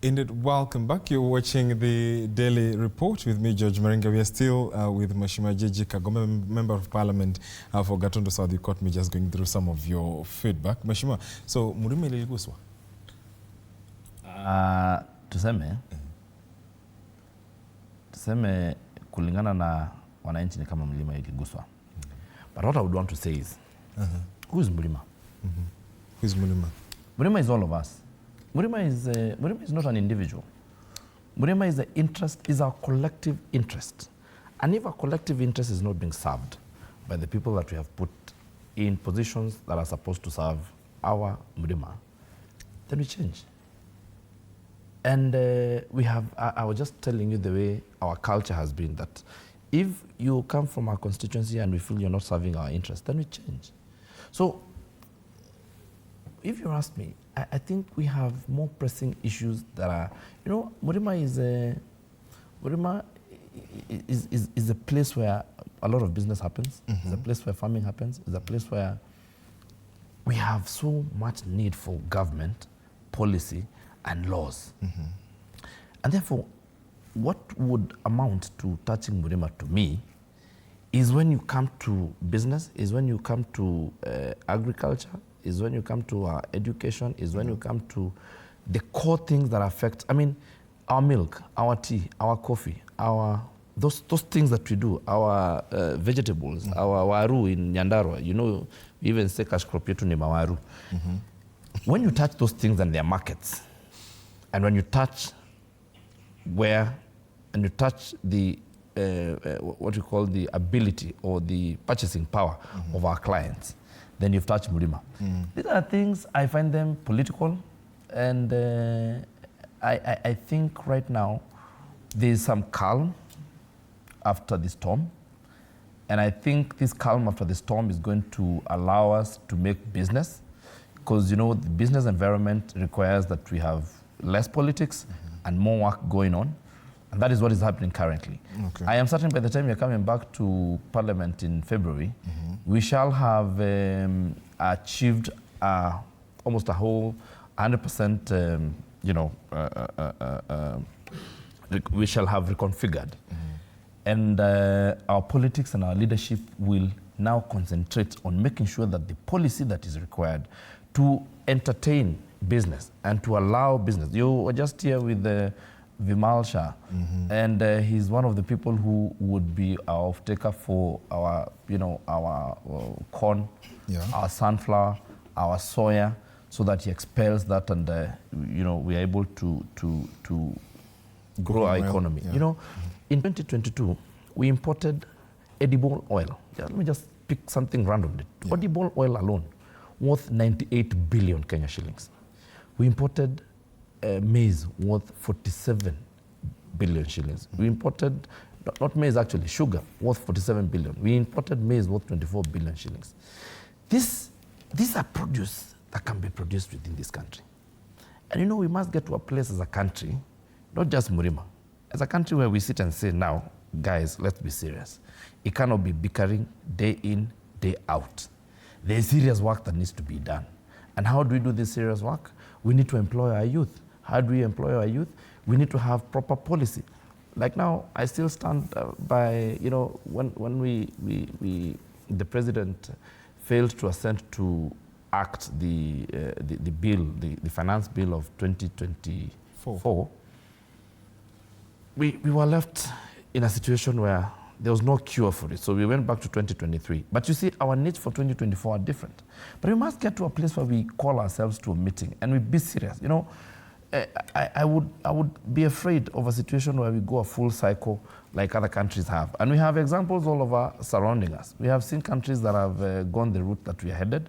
Indeed, welcome back. You're watching the Daily Report with me, George Maringa. We are still with Mheshimiwa Jeje Kagombe, Member of Parliament for Gatundu South. You caught me just going through some of your feedback. Mheshimiwa, so Murima iliguzwa? Tuseme kulingana na wananchi ni kama mlima iliguzwa. But what I would want to say is, who is Murima? Who is Murima? Murima is all of us. Murima is not an individual. Murima is is our collective interest. And if our collective interest is not being served by the people that we have put in positions that are supposed to serve our Murima, then we change. And I was just telling you the way our culture has been, that if you come from our constituency and we feel you're not serving our interest, then we change. So if you ask me, I think we have more pressing issues that are, Murima is a place where a lot of business happens. It's a place where farming happens. It's a place where we have so much need for government, policy, and laws. And therefore, what would amount to touching Murima to me is when you come to business, is when you come to agriculture, is when you come to our education, is when you come to the core things that affect, our milk, our tea, our coffee, those things that we do, our vegetables, our waru in Nyandarua, we even say cash crop yetu ni mawaru. When you touch those things and their markets, and when you touch and you touch the what you call the ability or the purchasing power of our clients, then you've touched Murima. These are things, I find them political, and I think right now there's some calm after the storm, and I think this calm after the storm is going to allow us to make business, because the business environment requires that we have less politics and more work going on. And that is what is happening currently. Okay. I am certain by the time you're coming back to Parliament in February, we shall have achieved almost a whole 100%, we shall have reconfigured. And our politics and our leadership will now concentrate on making sure that the policy that is required to entertain business and to allow business. You were just here with Vimal Shah, and he's one of the people who would be our off-taker for our, our corn, our sunflower, our soya, so that he expels that, and we are able to grow our economy. In 2022, we imported edible oil. Let me just pick something randomly. Edible oil alone, worth 98 billion Kenya shillings. We imported maize worth 47 billion shillings. We imported, not maize actually, sugar worth 47 billion. We imported maize worth 24 billion shillings. These are produce that can be produced within this country. And we must get to a place as a country, not just Murima, as a country where we sit and say, now, guys, let's be serious. It cannot be bickering day in, day out. There's serious work that needs to be done. And how do we do this serious work? We need to employ our youth. How do we employ our youth? We need to have proper policy. Like now, I still stand by, when the president failed to assent to act the bill, the finance bill of 2024, we were left in a situation where there was no cure for it. So we went back to 2023. But you see, our needs for 2024 are different. But we must get to a place where we call ourselves to a meeting and we be serious. I would be afraid of a situation where we go a full cycle like other countries have. And we have examples all over surrounding us. We have seen countries that have gone the route that we are headed.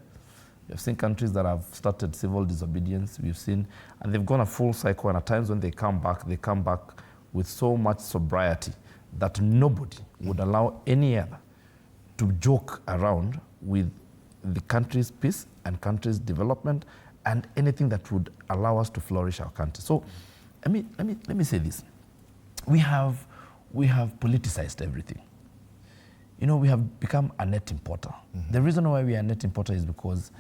We have seen countries that have started civil disobedience. We've seen, and they've gone a full cycle, and at times when they come back with so much sobriety that nobody would allow any other to joke around with the country's peace and country's development and anything that would allow us to flourish our country. So let me say this. We have politicized everything. We have become a net importer. The reason why we are a net importer is because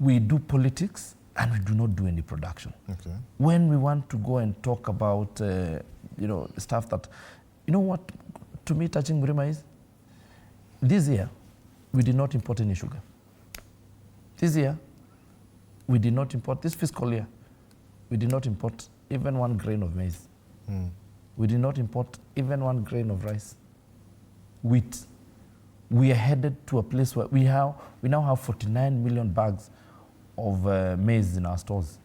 we do politics and we do not do any production. Okay. When we want to go and talk about, stuff that, you know what, to me, touching Murima is, this year, we did not import any sugar. This year, we did not import, this fiscal year, we did not import even 1 grain of maize. We did not import even 1 grain of rice. Wheat. We are headed to a place where we now have 49 million bags of maize in our stores,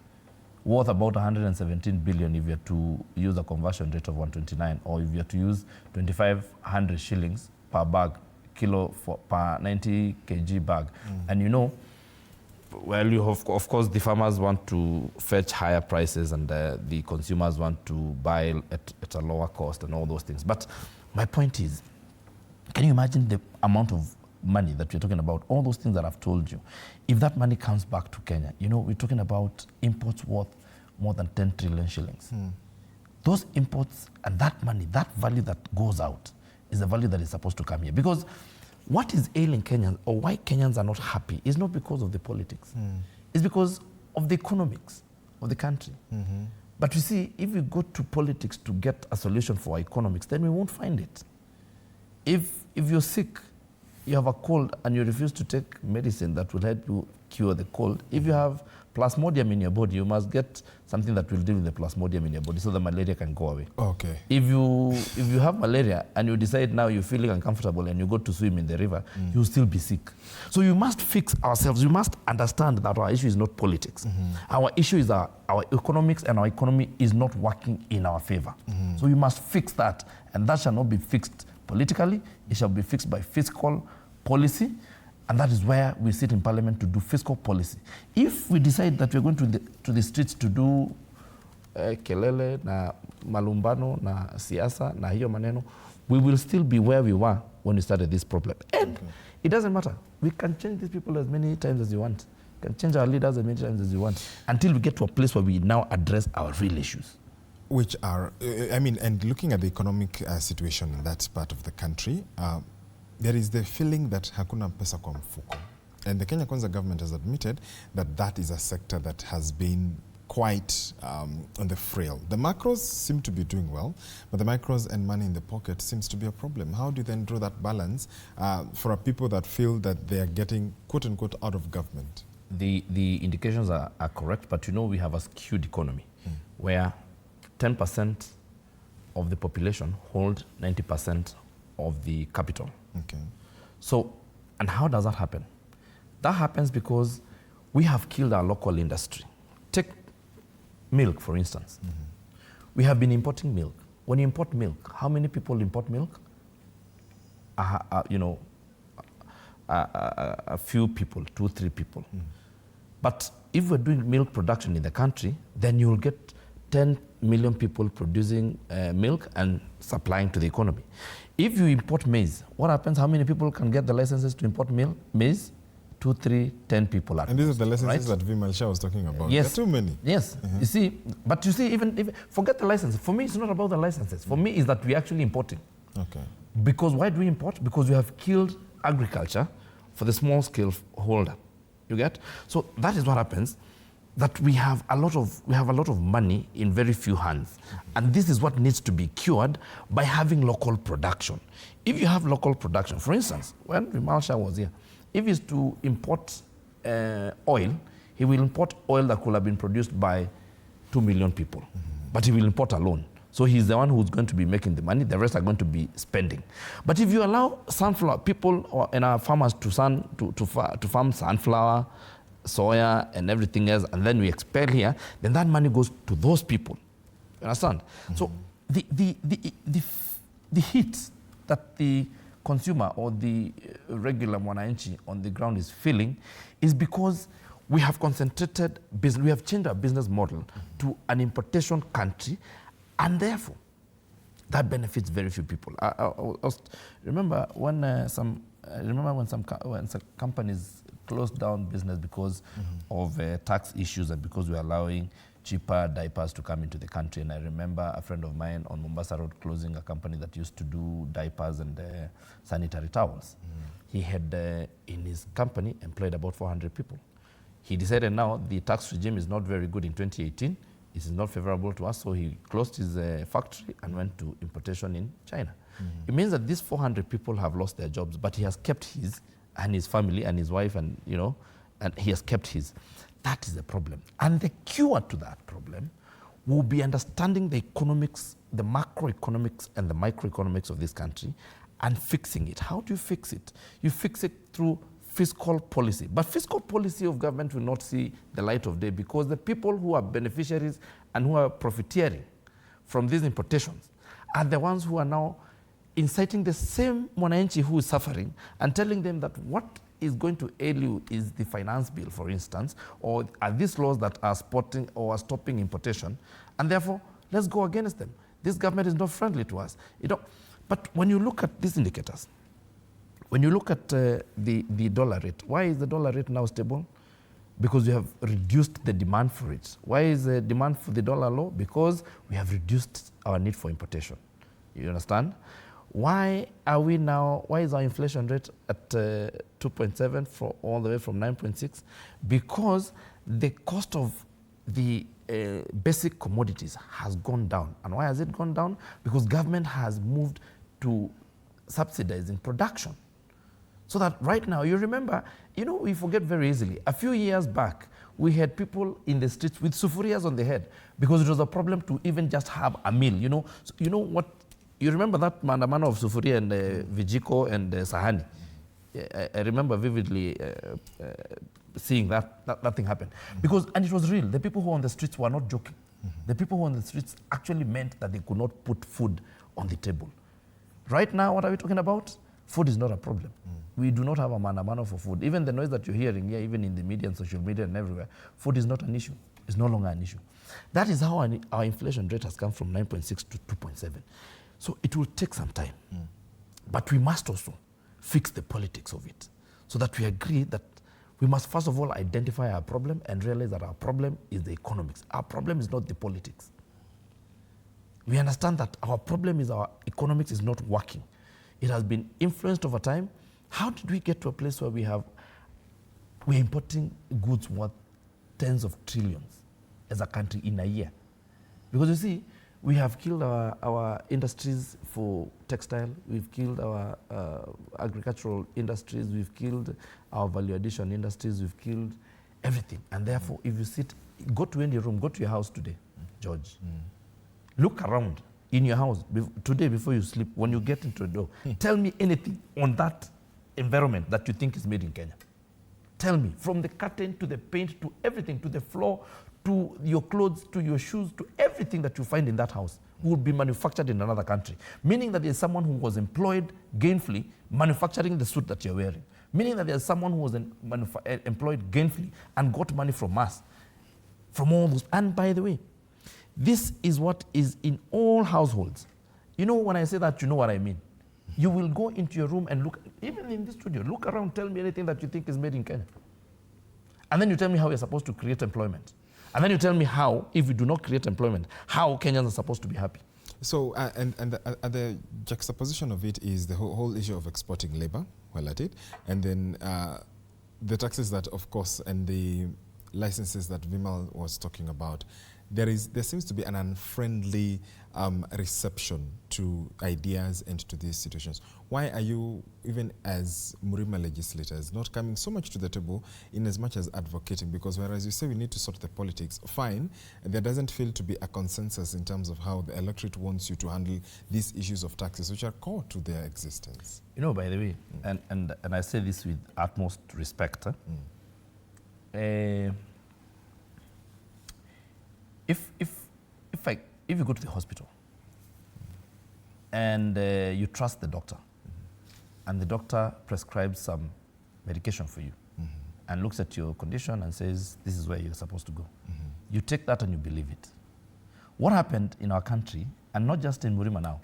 worth about 117 billion if you are to use a conversion rate of 129, or if you are to use 2,500 shillings per bag, kilo per 90 kg bag. And you know, well, you have, of course, the farmers want to fetch higher prices, and the consumers want to buy at a lower cost and all those things. But my point is, can you imagine the amount of money that we're talking about, all those things that I've told you? If that money comes back to Kenya, you know, we're talking about imports worth more than 10 trillion shillings. Those imports and that money, that value that goes out, is the value that is supposed to come here. Because what is ailing Kenyans, or why Kenyans are not happy, is not because of the politics. It's because of the economics of the country. But you see, if we go to politics to get a solution for our economics, then we won't find it. If you're sick, you have a cold, and you refuse to take medicine that will help you cure the cold, if you have plasmodium in your body, you must get something that will deal with the plasmodium in your body so the malaria can go away. Okay. If you have malaria and you decide now you're feeling uncomfortable and you go to swim in the river, you'll still be sick. So you must fix ourselves. You must understand that our issue is not politics. Our issue is our economics, and our economy is not working in our favor. So you must fix that, and that shall not be fixed politically. It shall be fixed by fiscal policy. And that is where we sit in Parliament to do fiscal policy. If we decide that we're going to the streets to do kelele na malumbano na siasa na hiyo maneno, we will still be where we were when we started this problem. And it doesn't matter. We can change these people as many times as you want. We can change our leaders as many times as you want, until we get to a place where we now address our real issues. Which are, and looking at the economic situation in that part of the country, there is the feeling that hakuna pesa kwa mfuko. And the Kenya Kwanza government has admitted that that is a sector that has been quite on the frail. The macros seem to be doing well, but the micros and money in the pocket seems to be a problem. How do you then draw that balance for a people that feel that they are getting, quote unquote, out of government? The indications are correct, but you know, we have a skewed economy where 10% of the population hold 90% of the capital. Okay. So, and how does that happen? That happens because we have killed our local industry. Take milk, for instance. We have been importing milk. When you import milk, how many people import milk? A few people, 2-3 people. But if we're doing milk production in the country, then you'll get 10 million people producing milk and supplying to the economy. If you import maize, what happens? How many people can get the licenses to import maize? 2, 3, 10 people. And these are the licenses that Vimal Shah was talking about. Yes. There are too many. Yes. You see, but you see, even forget the licenses. For me, it's not about the licenses. For me, it's that we're actually importing. Okay. Because why do we import? Because we have killed agriculture for the small scale holder. You get? So that is what happens. That we have a lot of money in very few hands. And this is what needs to be cured by having local production. If you have local production, for instance, when Vimal Shah was here, if he's to import oil, he will import oil that could have been produced by 2 million people. But he will import alone. So he's the one who's going to be making the money, the rest are going to be spending. But if you allow sunflower, people and our farmers to farm sunflower, soya and everything else, and then we expel here, then that money goes to those people. You understand? So the hit that the consumer or the regular mwananchi on the ground is feeling is because we have concentrated business, we have changed our business model to an importation country, and therefore that benefits very few people. I remember when some companies closed down business because of tax issues and because we're allowing cheaper diapers to come into the country. And I remember a friend of mine on Mombasa Road closing a company that used to do diapers and sanitary towels. He had, in his company, employed about 400 people. He decided now the tax regime is not very good in 2018. It is not favorable to us, so he closed his factory and went to importation in China. It means that these 400 people have lost their jobs, but he has kept his and his family and his wife and, you know, and he has kept his. That is the problem. And the cure to that problem will be understanding the economics, the macroeconomics and the microeconomics of this country and fixing it. How do you fix it? You fix it through fiscal policy. But fiscal policy of government will not see the light of day because the people who are beneficiaries and who are profiteering from these importations are the ones who are now inciting the same mwananchi who is suffering and telling them that what is going to ail you is the finance bill, for instance, or are these laws that are spotting or are stopping importation, and therefore let's go against them. This government is not friendly to us. You know, but when you look at these indicators, when you look at the dollar rate, why is the dollar rate now stable? Because we have reduced the demand for it. Why is the demand for the dollar low? Because we have reduced our need for importation. You understand? Why are we now, why is our inflation rate at 2.7 for all the way from 9.6? Because the cost of the basic commodities has gone down. And why has it gone down? Because government has moved to subsidizing production. So that right now, you remember, you know, we forget very easily. A few years back, we had people in the streets with sufurias on their head because it was a problem to even just have a meal, you know. So, you know what? You remember that maandamano of sufuria and vijiko and sahani? I remember vividly seeing that thing happen. Because, and it was real. The people who were on the streets were not joking. The people who were on the streets actually meant that they could not put food on the table. Right now, what are we talking about? Food is not a problem. We do not have a maandamano for food. Even the noise that you're hearing here, even in the media and social media and everywhere, food is not an issue. It's no longer an issue. That is how our inflation rate has come from 9.6 to 2.7. So it will take some time. But we must also fix the politics of it so that we agree that we must first of all identify our problem and realize that our problem is the economics. Our problem is not the politics. We understand that our problem is our economics is not working. It has been influenced over time. How did we get to a place where we're importing goods worth tens of trillions as a country in a year? Because you see, we have killed our industries for textile, we've killed our agricultural industries, we've killed our value addition industries, we've killed everything. And therefore, if you sit, go to any room, go to your house today, George, look around in your house today before you sleep, when you get into the door, tell me anything on that environment that you think is made in Kenya. Tell me, from the curtain to the paint to everything, to the floor, to your clothes, to your shoes, to everything that you find in that house will be manufactured in another country. Meaning that there's someone who was employed gainfully manufacturing the suit that you're wearing. Meaning that there's someone who was employed gainfully and got money from us, from all those. And by the way, this is what is in all households. You know, when I say that, you know what I mean. You will go into your room and look, even in this studio, look around, tell me anything that you think is made in Kenya. And then you tell me how you're supposed to create employment. And then you tell me how, if we do not create employment, how Kenyans are supposed to be happy. So, and the juxtaposition of it is the whole issue of exporting labor, while at it, and then the taxes that, of course, and the licenses that Vimal was talking about. There seems to be an unfriendly reception to ideas and to these situations. Why are you, even as Murima legislators, not coming so much to the table in as much as advocating? Because whereas you say we need to sort the politics, fine, there doesn't feel to be a consensus in terms of how the electorate wants you to handle these issues of taxes, which are core to their existence. You know, by the way, and I say this with utmost respect, if you go to the hospital and you trust the doctor, and the doctor prescribes some medication for you, and looks at your condition and says, this is where you're supposed to go. You take that and you believe it. What happened in our country, and not just in Murima now,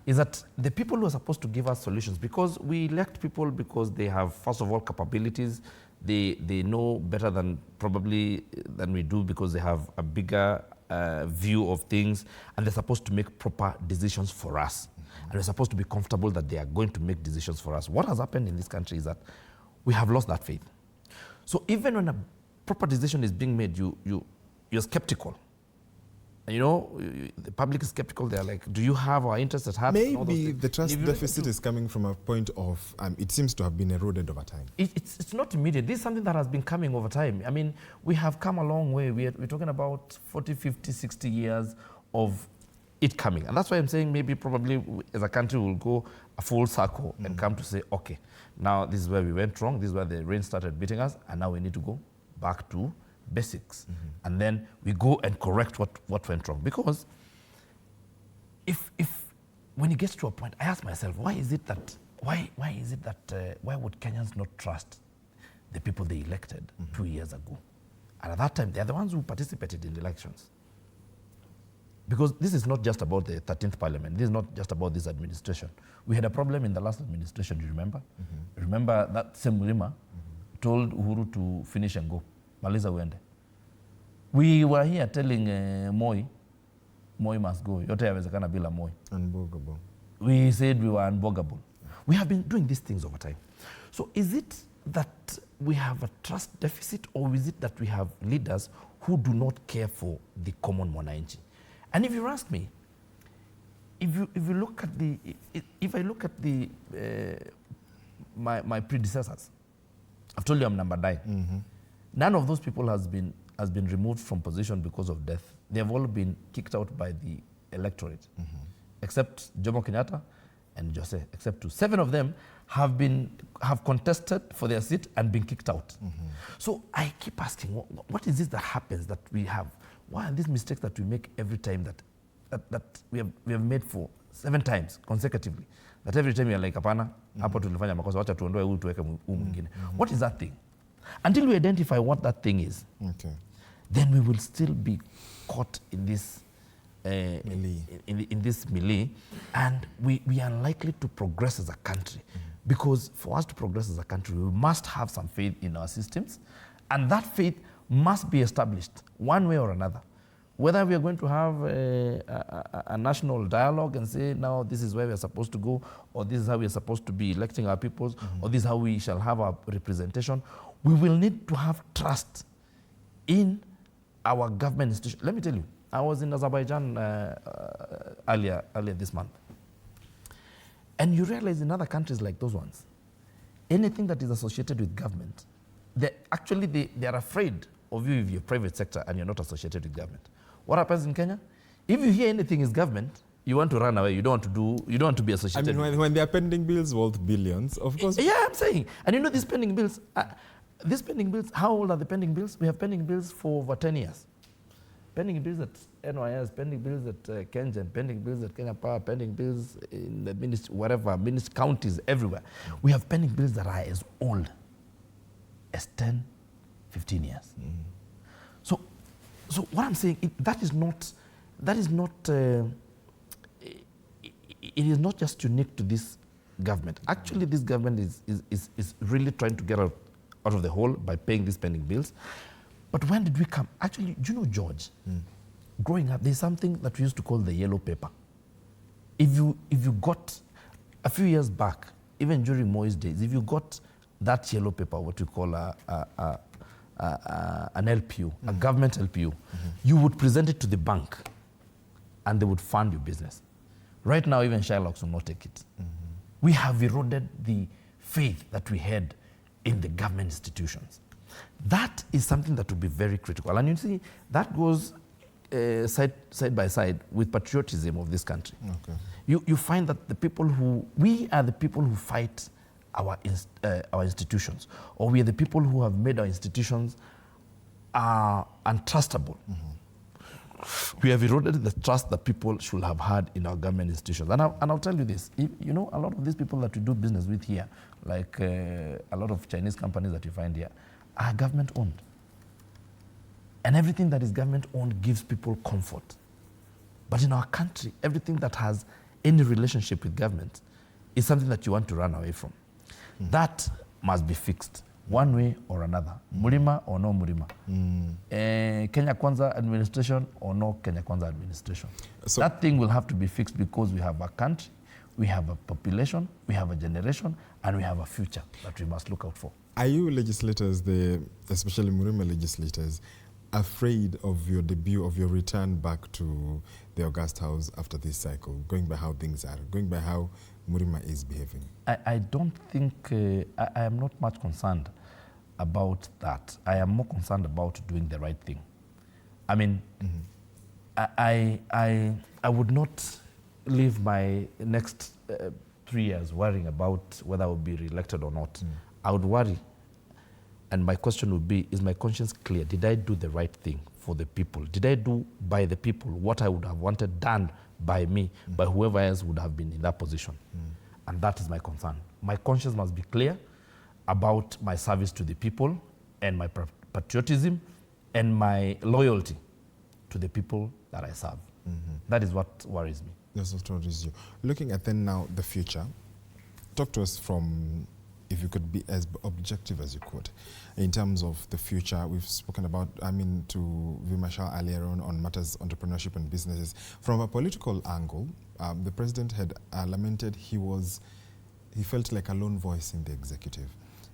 is that the people who are supposed to give us solutions, because we elect people because they have, first of all, capabilities, they know better than we do because they have a bigger view of things, and they're supposed to make proper decisions for us. And we're supposed to be comfortable that they are going to make decisions for us. What has happened in this country is that we have lost that faith. So even when proper decision is being made, you're skeptical. You know, the public is skeptical. They're like, do you have our interests at heart? Maybe the trust deficit is coming from a point of, it seems to have been eroded over time. It's not immediate. This is something that has been coming over time. I mean, we have come a long way. We're talking about 40, 50, 60 years of it coming. And that's why I'm saying maybe probably as a country we'll go a full circle and come to say, okay, now this is where we went wrong. This is where the rain started beating us. And now we need to go back to basics. And then we go and correct what went wrong. Because if when it gets to a point, I ask myself, why is it that why would Kenyans not trust the people they elected 2 years ago? And at that time, they're the ones who participated in the elections. Because this is not just about the 13th parliament. This is not just about this administration. We had a problem in the last administration, do you remember? Remember that same Murima told Uhuru to finish and go. Maliza uende. We were here telling Moi must go. Yote yawezekana bila Moi. Unbogable. We said we were unbogable. We have been doing these things over time. So is it that we have a trust deficit, or is it that we have leaders who do not care for the common mwananchi? And if you ask me, if you look at if I look at my predecessors, I've told you I'm number 9. None of those people has been removed from position because of death. They have all been kicked out by the electorate, except Jomo Kenyatta and Jose. Except 2. 7 of them have contested for their seat and been kicked out. So I keep asking, what is it that happens that we have? Why are these mistakes that we make every time that we have made for 7 times consecutively? That every time you're like, apana, hapo tulifanya makosa, wacha tuondoe huyu tuweke huyu mwingine. What is that thing? Until we identify what that thing is, then we will still be caught in this in this melee, and we are unlikely to progress as a country. Because for us to progress as a country, we must have some faith in our systems, and that faith must be established one way or another. Whether we are going to have a national dialogue and say, now this is where we are supposed to go, or this is how we are supposed to be electing our peoples, or this is how we shall have our representation, we will need to have trust in our government institution. Let me tell you, I was in Azerbaijan earlier this month. And you realize in other countries like those ones, anything that is associated with government, they are afraid of you if you're private sector and you're not associated with government. What happens in Kenya? If you hear anything is government, you want to run away. You don't want to be associated. I mean, when they are pending bills worth billions, of course. Yeah, I'm saying. And you know these pending bills, how old are the pending bills? We have pending bills for over 10 years. Pending bills at NYS, pending bills at Kengen, pending bills at Kenya Power, pending bills in the ministry, whatever, counties, everywhere. We have pending bills that are as old as 10, 15 years. So what I'm saying, it is not just unique to this government. Actually, this government is really trying to get out of the hole by paying these pending bills. But when did we come? Actually, do you know, George, growing up, there's something that we used to call the yellow paper. If you got, a few years back, even during Moi's days, if you got that yellow paper, what you call an LPU, a government LPU, you would present it to the bank and they would fund your business. Right now, even Shylocks will not take it. We have eroded the faith that we had in the government institutions. That is something that will be very critical. And you see, that goes side by side with patriotism of this country. You find that we are the people who fight our institutions, or we are the people who have made our institutions untrustable. We have eroded the trust that people should have had in our government institutions. And I'll tell you this, you know, a lot of these people that we do business with here, like a lot of Chinese companies that you find here, are government owned. And everything that is government owned gives people comfort. But in our country, everything that has any relationship with government is something that you want to run away from. That must be fixed one way or another. Murima or no Murima. Kenya Kwanza administration or no Kenya Kwanza administration. So that thing will have to be fixed, because we have a country we have a population, we have a generation, and we have a future that we must look out for. Are you legislators, especially Murima legislators, afraid of your debut, of your return back to the August House after this cycle, going by how things are, going by how Murima is behaving? I don't think, I am not much concerned about that. I am more concerned about doing the right thing. I mean, I would not live my next 3 years worrying about whether I will be re-elected or not. I would worry, and my question would be, is my conscience clear? Did I do the right thing for the people? Did I do by the people what I would have wanted done by me, by whoever else would have been in that position? And that is my concern. My conscience must be clear about my service to the people and my patriotism and my loyalty to the people that I serve. That is what worries me. That's what worries you. Looking at then now the future, talk to us from, if you could be as objective as you could, in terms of the future. We've spoken about, to Vimashal earlier on matters entrepreneurship and businesses. From a political angle, the president had lamented he felt like a lone voice in the executive.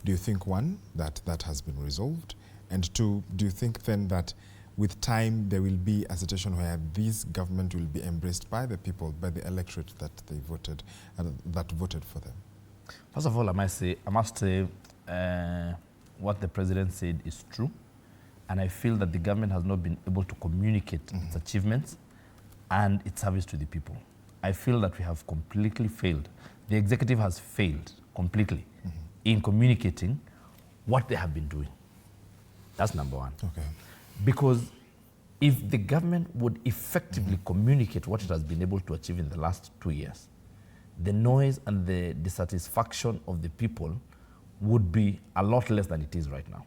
Do you think, one, that has been resolved? And two, do you think then that with time there will be a situation where this government will be embraced by the people, by the electorate that they voted, that voted for them? First of all, I must say what the president said is true, and I feel that the government has not been able to communicate its achievements and its service to the people. I feel that we have completely failed. The executive has failed completely in communicating what they have been doing. That's number one. Okay. Because if the government would effectively communicate what it has been able to achieve in the last 2 years, the noise and the dissatisfaction of the people would be a lot less than it is right now.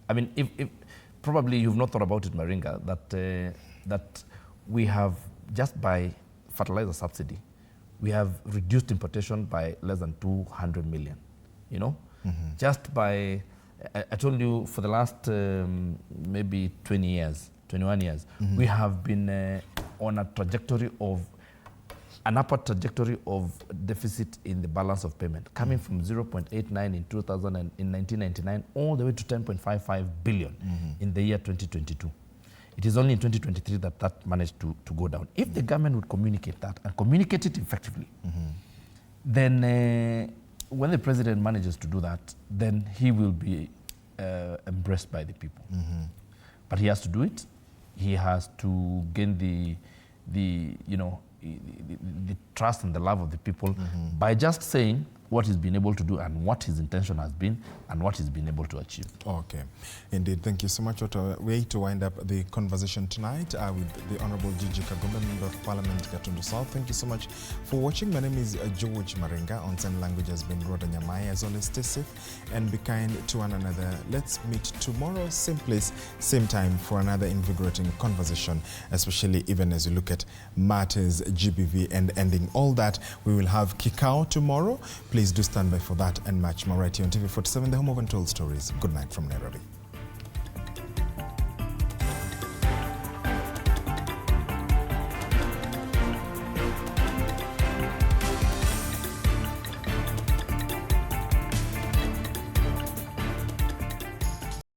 I mean, if probably you've not thought about it, Maringa, that we have, just by fertilizer subsidy, we have reduced importation by less than 200 million, you know? Just by, I told you, for the last maybe 20 years, 21 years, we have been on a trajectory of, an upward trajectory of deficit in the balance of payment, coming from 0.89 in 1999 all the way to 10.55 billion in the year 2022. It is only in 2023 that managed to go down. If the government would communicate that and communicate it effectively, then when the president manages to do that, then he will be embraced by the people. But he has to do it. He has to gain the trust and the love of the people by just saying what he's been able to do and what his intention has been and what he's been able to achieve. Okay. Indeed. Thank you so much. What a way to wind up the conversation tonight with the Honorable Gigi Kagombe, Member of Parliament, Gatundu South. Thank you so much for watching. My name is George Maringa. On Sign Language has been Rhoda Nyamai. As always, stay safe and be kind to one another. Let's meet tomorrow, same place, same time, for another invigorating conversation, especially even as you look at matters GBV and ending all that. We will have Kikao tomorrow. Please do stand by for that and much more right here on TV47, the home of untold stories. Good night from Nairobi.